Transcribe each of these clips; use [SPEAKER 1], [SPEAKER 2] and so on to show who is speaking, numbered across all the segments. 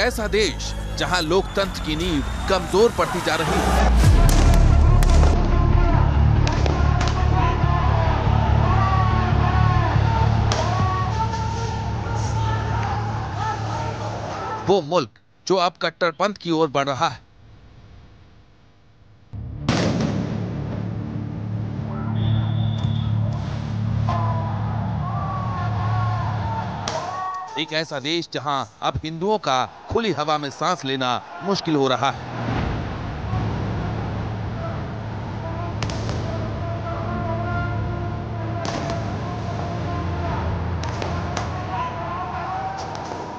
[SPEAKER 1] ऐसा देश जहां लोकतंत्र की नींव कमजोर पड़ती जा रही है। वो मुल्क जो अब कट्टरपंथ की ओर बढ़ रहा है। एक ऐसा देश जहां अब हिंदुओं का खुली हवा में सांस लेना मुश्किल हो रहा है।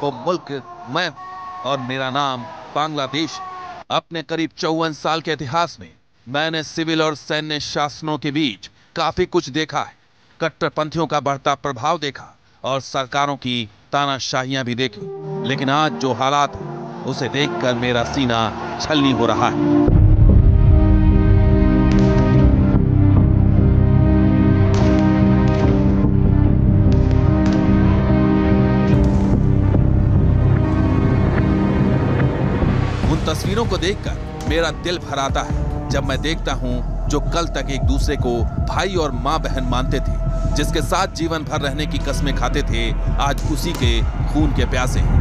[SPEAKER 1] वो मुल्क मैं और मेरा नाम बांग्लादेश। अपने करीब 54 साल के इतिहास में मैंने सिविल और सैन्य शासनों के बीच काफी कुछ देखा है। कट्टरपंथियों का बढ़ता प्रभाव देखा और सरकारों की तानाशाहियां भी देखी, लेकिन आज जो हालात है उसे देखकर मेरा सीना छलनी हो रहा है। उन तस्वीरों को देखकर मेरा दिल भर आता है जब मैं देखता हूं जो कल तक एक दूसरे को भाई और मां बहन मानते थे, जिसके साथ जीवन भर रहने की कस्में खाते थे, आज उसी के खून के प्यासे हैं।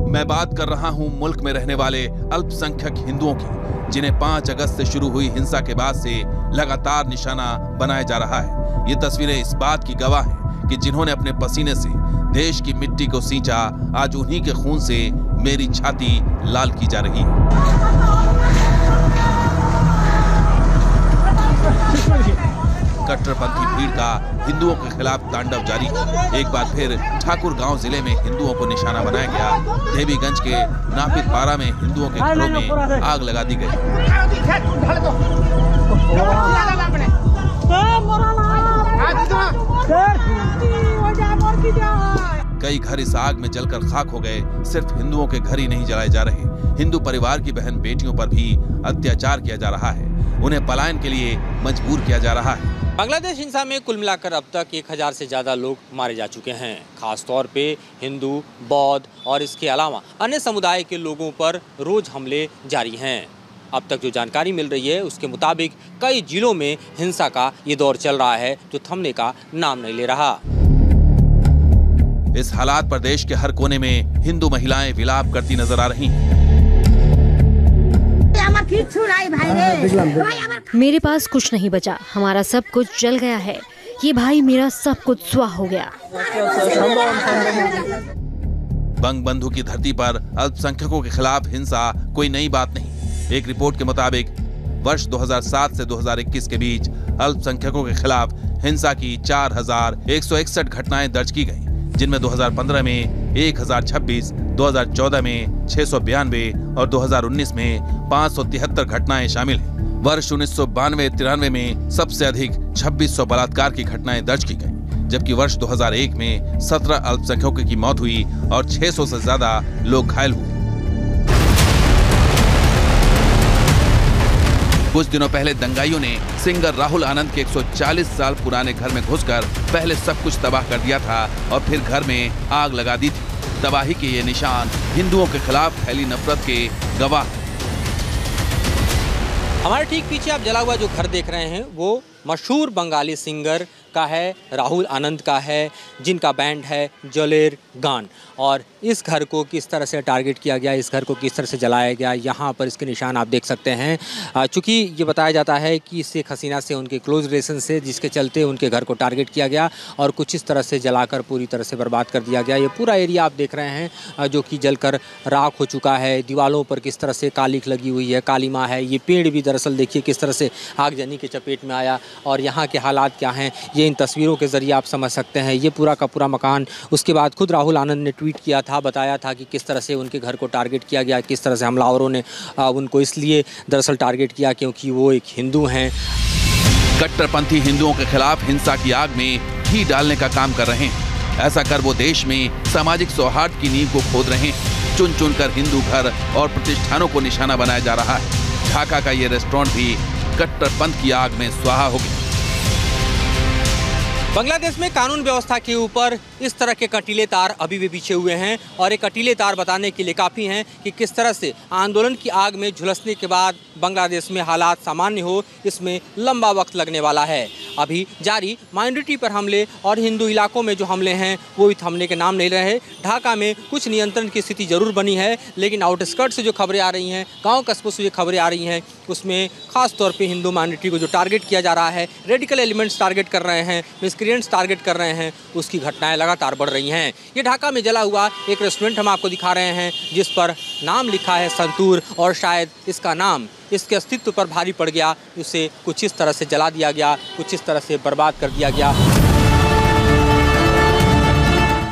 [SPEAKER 1] मैं बात कर रहा हूं मुल्क में रहने वाले अल्पसंख्यक हिंदुओं की, जिन्हें 5 अगस्त से शुरू हुई हिंसा के बाद से लगातार निशाना बनाया जा रहा है। ये तस्वीरें इस बात की गवाह हैं कि जिन्होंने अपने पसीने से देश की मिट्टी को सींचा, आज उन्हीं के खून से मेरी छाती लाल की जा रही है। कट्टरपंथी भीड़ का हिंदुओं के खिलाफ तांडव जारी है। एक बार फिर ठाकुर गांव जिले में हिंदुओं को निशाना बनाया गया। देवीगंज के नापित पारा में हिंदुओं के घरों में आग लगा दी गई। कई घर इस आग में जलकर खाक हो गए। सिर्फ हिंदुओं के घर ही नहीं जलाए जा रहे, हिंदू परिवार की बहन बेटियों पर भी अत्याचार किया जा रहा है। उन्हें पलायन के लिए मजबूर किया जा रहा है।
[SPEAKER 2] बांग्लादेश हिंसा में कुल मिलाकर अब तक 1000 से ज्यादा लोग मारे जा चुके हैं। खास तौर पे हिंदू, बौद्ध और इसके अलावा अन्य समुदाय के लोगों पर रोज हमले जारी हैं। अब तक जो जानकारी मिल रही है उसके मुताबिक कई जिलों में हिंसा का ये दौर चल रहा है जो थमने का नाम नहीं ले रहा।
[SPEAKER 1] इस हालात पर देश के हर कोने में हिंदू महिलाएं विलाप करती नजर आ रही हैं।
[SPEAKER 3] मेरे पास कुछ नहीं बचा, हमारा सब कुछ जल गया है। ये भाई मेरा सब कुछ स्वाह हो गया।
[SPEAKER 1] बंगबंधु की धरती पर अल्पसंख्यकों के खिलाफ हिंसा कोई नई बात नहीं। एक रिपोर्ट के मुताबिक वर्ष 2007 से 2021 के बीच अल्पसंख्यकों के खिलाफ हिंसा की 4161 घटनाएं दर्ज की गईं, जिनमें 2015 में 1026, 2014 में 692 और 2019 में 573 घटनाएं शामिल हैं। वर्ष 1992-93 में सबसे अधिक 2600 बलात्कार की घटनाएं दर्ज की गईं, जबकि वर्ष 2001 में 17 अल्पसंख्यकों की मौत हुई और 600 से ज्यादा लोग घायल हुए। कुछ दिनों पहले दंगाइयों ने सिंगर राहुल आनंद के 140 साल पुराने घर में घुसकर पहले सब कुछ तबाह कर दिया था और फिर घर में आग लगा दी थी। तबाही के ये निशान हिंदुओं के खिलाफ फैली नफरत के गवाह।
[SPEAKER 2] हमारे ठीक पीछे आप जला हुआ जो घर देख रहे हैं वो मशहूर बंगाली सिंगर का है, राहुल आनंद का है, जिनका बैंड है जलेर गान। और इस घर को किस तरह से टारगेट किया गया, इस घर को किस तरह से जलाया गया, यहाँ पर इसके निशान आप देख सकते हैं। चूँकि ये बताया जाता है कि शेख हसीना से उनके क्लोज रिलेशन से, जिसके चलते उनके घर को टारगेट किया गया और कुछ इस तरह से जलाकर पूरी तरह से बर्बाद कर दिया गया। ये पूरा एरिया आप देख रहे हैं जो कि जलकर राख हो चुका है। दीवारों पर किस तरह से कालिख लगी हुई है, कालीमा है। ये पेड़ भी दरअसल देखिए किस तरह से आगजनी के चपेट में आया और यहाँ के हालात क्या हैं ये इन तस्वीरों के जरिए आप समझ सकते हैं। ये पूरा का पूरा मकान, उसके बाद खुद राहुल आनंद ने ट्वीट किया था, बताया था कि किस तरह से उनके घर को टारगेट किया गया, किस तरह से हमलावरों ने उनको इसलिए दरअसल टारगेट किया क्योंकि वो एक हिंदू हैं।
[SPEAKER 1] कट्टरपंथी हिंदुओं के खिलाफ हिंसा की आग में घी डालने का काम कर रहे हैं। ऐसा कर वो देश में सामाजिक सौहार्द की नींव को खोद रहे हैं। चुन चुन कर हिंदू घर और प्रतिष्ठानों को निशाना बनाया जा रहा है। ढाका का ये रेस्टोरेंट भी कट्टरपंथ की आग में स्वाहा हो गया।
[SPEAKER 2] बांग्लादेश में कानून व्यवस्था के ऊपर इस तरह के कटीले तार अभी भी बिछे हुए हैं और ये कटीले तार बताने के लिए काफ़ी हैं कि किस तरह से आंदोलन की आग में झुलसने के बाद बांग्लादेश में हालात सामान्य हो, इसमें लंबा वक्त लगने वाला है। अभी जारी माइनॉरिटी पर हमले और हिंदू इलाकों में जो हमले हैं वो भी थमने के नाम नहीं रहे। ढाका में कुछ नियंत्रण की स्थिति जरूर बनी है, लेकिन आउटस्कर्ट से जो खबरें आ रही हैं, गाँव कस्बों से जो खबरें आ रही हैं, उसमें खास तौर पर हिंदू माइनॉरिटी को जो टारगेट किया जा रहा है, रेडिकल एलिमेंट्स टारगेट कर रहे हैं, मिसक्रिएंट्स टारगेट कर रहे हैं, उसकी घटनाएं लगातार बढ़ रही हैं। ये ढाका में जला हुआ एक रेस्टोरेंट हम आपको दिखा रहे हैं जिस पर नाम लिखा है संतूर, और शायद इसका नाम इसके अस्तित्व पर भारी पड़ गया। उसे कुछ इस तरह से जला दिया गया, कुछ इस तरह से बर्बाद कर दिया गया।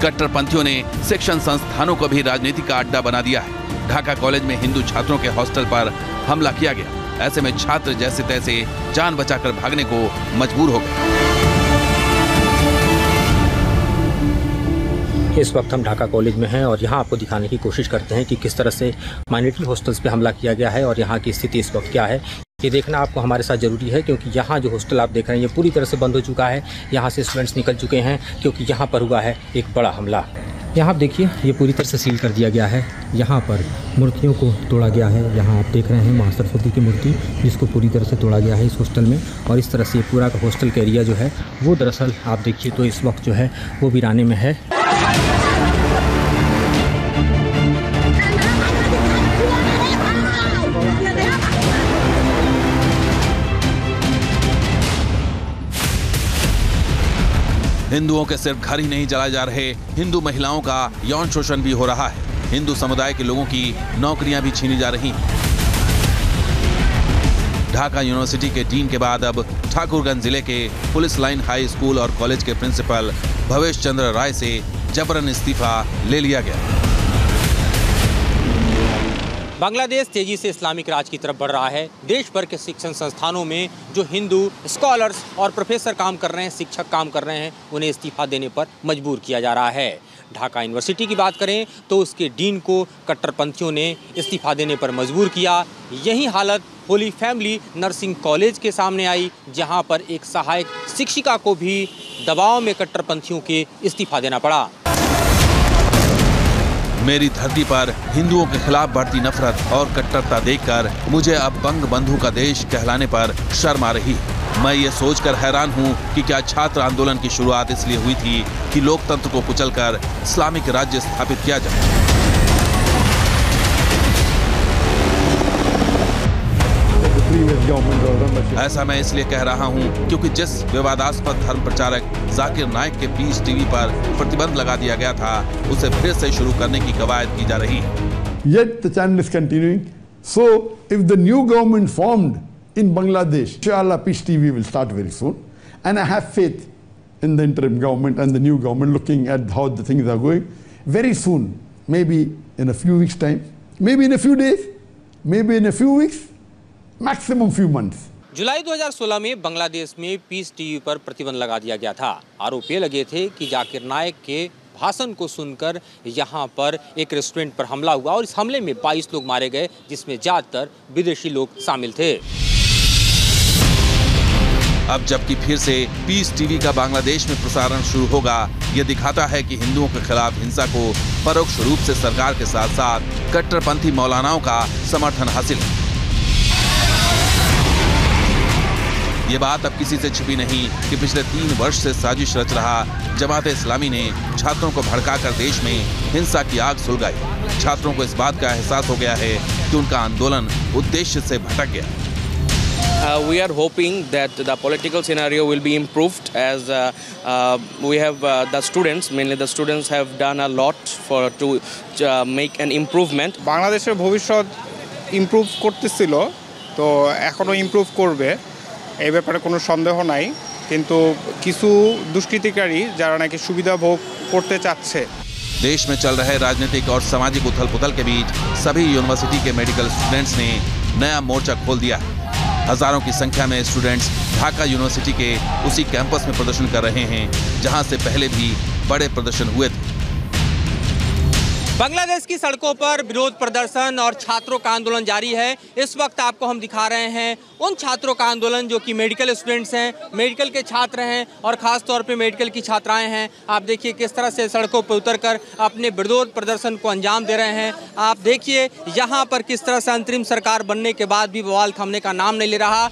[SPEAKER 1] कट्टरपंथियों ने शिक्षण संस्थानों को भी राजनीति का अड्डा बना दिया है। ढाका कॉलेज में हिंदू छात्रों के हॉस्टल पर हमला किया गया। ऐसे में छात्र जैसे तैसे जान बचाकर भागने को मजबूर हो गए।
[SPEAKER 2] इस वक्त हम ढाका कॉलेज में हैं और यहाँ आपको दिखाने की कोशिश करते हैं कि किस तरह से माइनॉरिटी हॉस्टल्स पे हमला किया गया है और यहाँ की स्थिति इस वक्त क्या है। ये देखना आपको हमारे साथ ज़रूरी है, क्योंकि यहाँ जो हॉस्टल आप देख रहे हैं ये पूरी तरह से बंद हो चुका है। यहाँ से स्टूडेंट्स निकल चुके हैं क्योंकि यहाँ पर हुआ है एक बड़ा हमला। यहाँ आप देखिए, ये पूरी तरह से सील कर दिया गया है। यहाँ पर मूर्तियों को तोड़ा गया है। यहाँ आप देख रहे हैं माँ सरस्वती की मूर्ति, जिसको पूरी तरह से तोड़ा गया है इस हॉस्टल में। और इस तरह से ये पूरा का हॉस्टल का एरिया जो है वो दरअसल आप देखिए तो इस वक्त जो है वो वीराने में है।
[SPEAKER 1] हिंदुओं के सिर्फ घर ही नहीं जलाए जा रहे, हिंदू महिलाओं का यौन शोषण भी हो रहा है। हिंदू समुदाय के लोगों की नौकरियां भी छीनी जा रही हैं। ढाका यूनिवर्सिटी के डीन के बाद अब ठाकुरगंज जिले के पुलिस लाइन हाई स्कूल और कॉलेज के प्रिंसिपल भवेश चंद्र राय से जबरन इस्तीफा ले लिया गया।
[SPEAKER 2] बांग्लादेश तेजी से इस्लामिक राज की तरफ बढ़ रहा है। देश भर के शिक्षण संस्थानों में जो हिंदू स्कॉलर्स और प्रोफेसर काम कर रहे हैं, शिक्षक काम कर रहे हैं, उन्हें इस्तीफा देने पर मजबूर किया जा रहा है। ढाका यूनिवर्सिटी की बात करें तो उसके डीन को कट्टरपंथियों ने इस्तीफा देने पर मजबूर किया। यही हालत होली फैमिली नर्सिंग कॉलेज के सामने आई, जहां पर एक सहायक शिक्षिका को भी दबाव में कट्टरपंथियों के इस्तीफा देना पड़ा।
[SPEAKER 1] मेरी धरती पर हिंदुओं के खिलाफ बढ़ती नफरत और कट्टरता देखकर मुझे अब बंग बंधु का देश कहलाने पर शर्म आ रही है। मैं ये सोचकर हैरान हूँ कि क्या छात्र आंदोलन की शुरुआत इसलिए हुई थी कि लोकतंत्र को कुचलकर इस्लामिक राज्य स्थापित किया जाए। ऐसा मैं इसलिए कह रहा हूं क्योंकि जिस विवादास्पद धर्म प्रचारक जाकिर नाइक के पीस टीवी पर प्रतिबंध लगा दिया गया था, उसे फिर से शुरू करने की कवायद की जा रही है।
[SPEAKER 4] Yet the channel is continuing. So if the new government formed in Bangladesh, inshallah Peace TV will start very soon, and I have faith in the interim government and the new government looking at how the things are going. Very soon, maybe in a few weeks' time, maybe in a few days, maybe in a few weeks, maximum few months.
[SPEAKER 2] जुलाई 2016 में बांग्लादेश में piece TV पर प्रतिबंध लगा दिया गया था। आरोप ये लगे थे कि जाकिर नाइक के भाषण को सुनकर यहाँ पर एक रेस्टोरेंट पर हमला हुआ और इस हमले में 22 लोग मारे गए, जिसमें ज़्यादातर विदेशी लोग शामिल थे।
[SPEAKER 1] अब जबकि फिर से पीस टीवी का बांग्लादेश में प्रसारण शुरू होगा, ये दिखाता है कि हिंदुओं के खिलाफ हिंसा को परोक्ष रूप से सरकार के साथ साथ कट्टरपंथी मौलानाओं का समर्थन हासिल है। ये बात अब किसी से छिपी नहीं कि पिछले 3 वर्ष से साजिश रच रहा जमाते इस्लामी ने छात्रों को भड़काकर देश में हिंसा की आग सुलगाई। छात्रों को इस बात का एहसास हो गया है कि उनका आंदोलन उद्देश्य से भटक गया।
[SPEAKER 5] We are hoping that the political scenario will be improved as we have the students, mainly the students have done a lot to make an improvement.
[SPEAKER 6] বাংলাদেশের ভবিষ্যৎ ইমপ্রুভ করতেছিল, তো এখনো ইমপ্রুভ করবে, এই ব্যাপারে কোনো সন্দেহ নাই। কিন্তু কিছু দুষ্কৃতিকারী যারা নাকি সুবিধা ভোগ করতে চাচ্ছে।
[SPEAKER 1] देश में चल रहे राजनीतिक और सामाजिक उथल-पुथल के बीच सभी यूनिवर्सिटी के मेडिकल स्टूडेंट्स ने नया मोर्चा खोल दिया है। हजारों की संख्या में स्टूडेंट्स ढाका यूनिवर्सिटी के उसी कैंपस में प्रदर्शन कर रहे हैं जहां से पहले भी बड़े प्रदर्शन हुए थे।
[SPEAKER 2] बांग्लादेश की सड़कों पर विरोध प्रदर्शन और छात्रों का आंदोलन जारी है। इस वक्त आपको हम दिखा रहे हैं उन छात्रों का आंदोलन जो कि मेडिकल स्टूडेंट्स हैं, मेडिकल के छात्र हैं और ख़ास तौर पे मेडिकल की छात्राएं हैं। आप देखिए किस तरह से सड़कों पर उतरकर अपने विरोध प्रदर्शन को अंजाम दे रहे हैं। आप देखिए यहाँ पर किस तरह से अंतरिम सरकार बनने के बाद भी बवाल थमने का नाम नहीं ले रहा।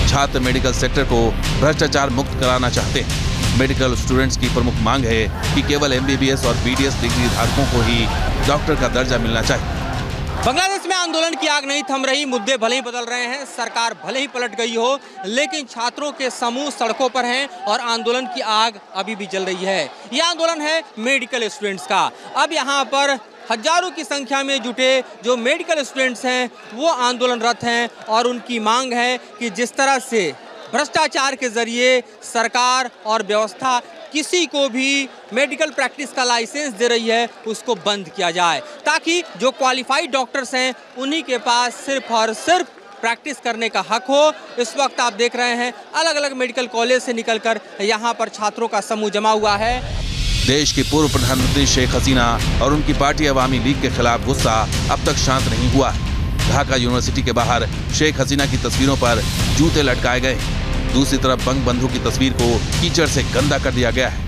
[SPEAKER 1] छात्र मेडिकल सेक्टर को भ्रष्टाचार मुक्त कराना चाहते हैं। मेडिकल स्टूडेंट्स की प्रमुख मांग है कि केवल MBBS और BDS डिग्री धारकों को ही डॉक्टर का दर्जा मिलना चाहिए।
[SPEAKER 2] बांग्लादेश में आंदोलन की आग नहीं थम रही। मुद्दे भले ही बदल रहे हैं, सरकार भले ही पलट गई हो, लेकिन छात्रों के समूह सड़कों पर हैं और आंदोलन की आग अभी भी जल रही है। यह आंदोलन है मेडिकल स्टूडेंट्स का। अब यहाँ पर हजारों की संख्या में जुटे जो मेडिकल स्टूडेंट्स हैं वो आंदोलनरत हैं और उनकी मांग है कि जिस तरह से भ्रष्टाचार के जरिए सरकार और व्यवस्था किसी को भी मेडिकल प्रैक्टिस का लाइसेंस दे रही है उसको बंद किया जाए, ताकि जो क्वालिफाइड डॉक्टर्स हैं उन्हीं के पास सिर्फ और सिर्फ प्रैक्टिस करने का हक हो। इस वक्त आप देख रहे हैं अलग अलग मेडिकल कॉलेज से निकलकर यहाँ पर छात्रों का समूह जमा हुआ है।
[SPEAKER 1] देश की पूर्व प्रधानमंत्री शेख हसीना और उनकी पार्टी अवामी लीग के खिलाफ गुस्सा अब तक शांत नहीं हुआ है। ढाका यूनिवर्सिटी के बाहर शेख हसीना की तस्वीरों पर जूते लटकाए गए। दूसरी तरफ बंगबंधु की तस्वीर को कीचड़ से गंदा कर दिया गया है।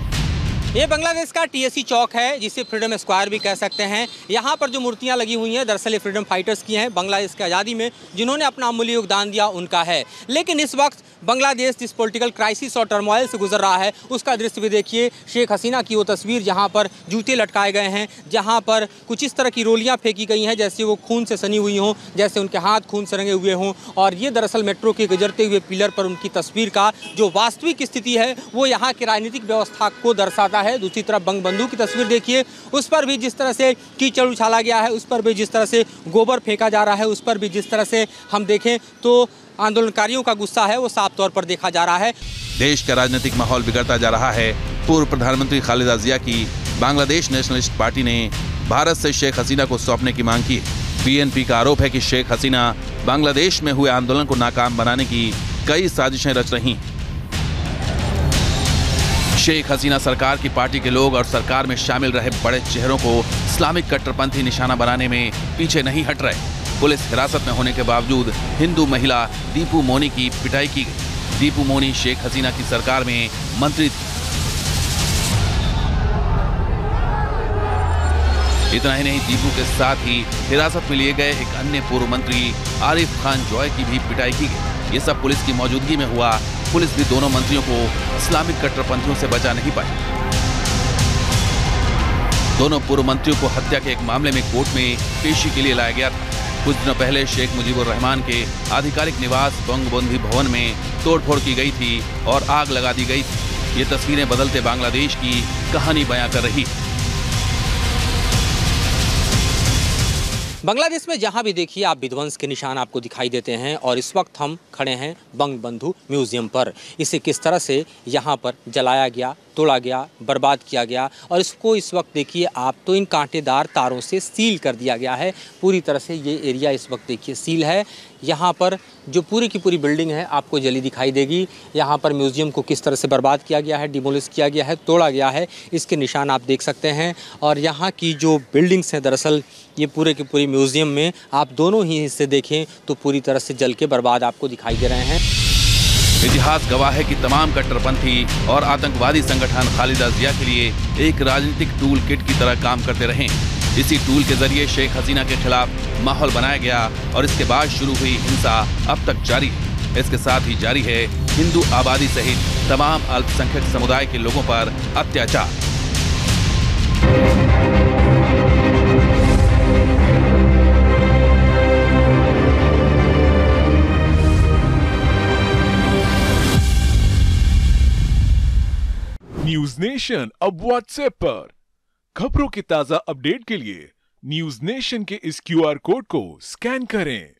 [SPEAKER 2] ये बांग्लादेश का TSC चौक है, जिसे फ्रीडम स्क्वायर भी कह सकते हैं। यहाँ पर जो मूर्तियाँ लगी हुई हैं दरअसल ये फ्रीडम फाइटर्स की हैं, बांग्लादेश की आज़ादी में जिन्होंने अपना अमूल्य योगदान दिया उनका है। लेकिन इस वक्त बांग्लादेश जिस पॉलिटिकल क्राइसिस और टर्मोइल से गुजर रहा है उसका दृश्य भी देखिए। शेख हसीना की वो तस्वीर जहाँ पर जूते लटकाए गए हैं, जहाँ पर कुछ इस तरह की रोलियाँ फेंकी गई हैं जैसे वो खून से सनी हुई हों, जैसे उनके हाथ खून से रंगे हुए हों। और ये दरअसल मेट्रो के गुजरते हुए पिलर पर उनकी तस्वीर का जो वास्तविक स्थिति है वो यहाँ की राजनीतिक व्यवस्था को दर्शाता है। दूसरी तरफ बंगबंधु की तस्वीर देखिए, उस पर भी जिस तरह से कीचड़ उछाला गया है, उस पर भी जिस तरह से गोबर फेंका जा रहा है, उस पर भी जिस तरह से हम देखें तो आंदोलनकारियों का गुस्सा है वो साफ तौर पर देखा जा रहा है।
[SPEAKER 1] देश का राजनीतिक माहौल बिगड़ता जा रहा है। पूर्व प्रधानमंत्री खालिदा जिया की बांग्लादेश नेशनलिस्ट पार्टी ने भारत से शेख हसीना को सौंपने की मांग की। BNP का आरोप है कि शेख हसीना बांग्लादेश में हुए आंदोलन को नाकाम बनाने की कई साजिशें रच रही। शेख हसीना सरकार की पार्टी के लोग और सरकार में शामिल रहे बड़े चेहरों को इस्लामिक कट्टरपंथी निशाना बनाने में पीछे नहीं हट रहे। पुलिस हिरासत में होने के बावजूद हिंदू महिला दीपू मोनी की पिटाई की गई। दीपू मोनी शेख हसीना की सरकार में मंत्री थी। इतना ही नहीं, दीपू के साथ ही हिरासत में लिए गए एक अन्य पूर्व मंत्री आरिफ खान जॉय की भी पिटाई की गई। ये सब पुलिस की मौजूदगी में हुआ। पुलिस भी दोनों मंत्रियों को इस्लामिक कट्टरपंथियों से बचा नहीं पाई। दोनों पूर्व मंत्रियों को हत्या के एक मामले में कोर्ट में पेशी के लिए लाया गया था। कुछ दिनों पहले शेख मुजीबुर रहमान के आधिकारिक निवास बंगबंधु भवन में तोड़फोड़ की गई थी और आग लगा दी गई थी। ये तस्वीरें बदलते बांग्लादेश की कहानी बयां कर रही है।
[SPEAKER 2] बांग्लादेश में जहां भी देखिए आप विध्वंस के निशान आपको दिखाई देते हैं और इस वक्त हम खड़े हैं बंगबंधु म्यूजियम पर। इसे किस तरह से यहाँ पर जलाया गया, तोड़ा गया, बर्बाद किया गया और इसको इस वक्त देखिए आप तो इन कांटेदार तारों से सील कर दिया गया है। पूरी तरह से ये एरिया इस वक्त देखिए सील है। यहाँ पर जो पूरी की पूरी बिल्डिंग है आपको जली दिखाई देगी। यहाँ पर म्यूज़ियम को किस तरह से बर्बाद किया गया है, डिमोलिश किया गया है, तोड़ा गया है, इसके निशान आप देख सकते हैं। और यहाँ की जो बिल्डिंग्स हैं दरअसल ये पूरे के पूरी म्यूज़ियम में आप दोनों ही हिस्से देखें तो पूरी तरह से जल के बर्बाद आपको दिखाई दे रहे हैं।
[SPEAKER 1] इतिहास गवाह है कि तमाम कट्टरपंथी और आतंकवादी संगठन खालिदा जिया के लिए एक राजनीतिक टूल किट की तरह काम करते रहे। इसी टूल के जरिए शेख हसीना के खिलाफ माहौल बनाया गया और इसके बाद शुरू हुई हिंसा अब तक जारी है। इसके साथ ही जारी है हिंदू आबादी सहित तमाम अल्पसंख्यक समुदाय के लोगों पर अत्याचार।
[SPEAKER 7] न्यूज नेशन अब व्हाट्सएप पर खबरों की ताजा अपडेट के लिए न्यूज नेशन के इस QR कोड को स्कैन करें।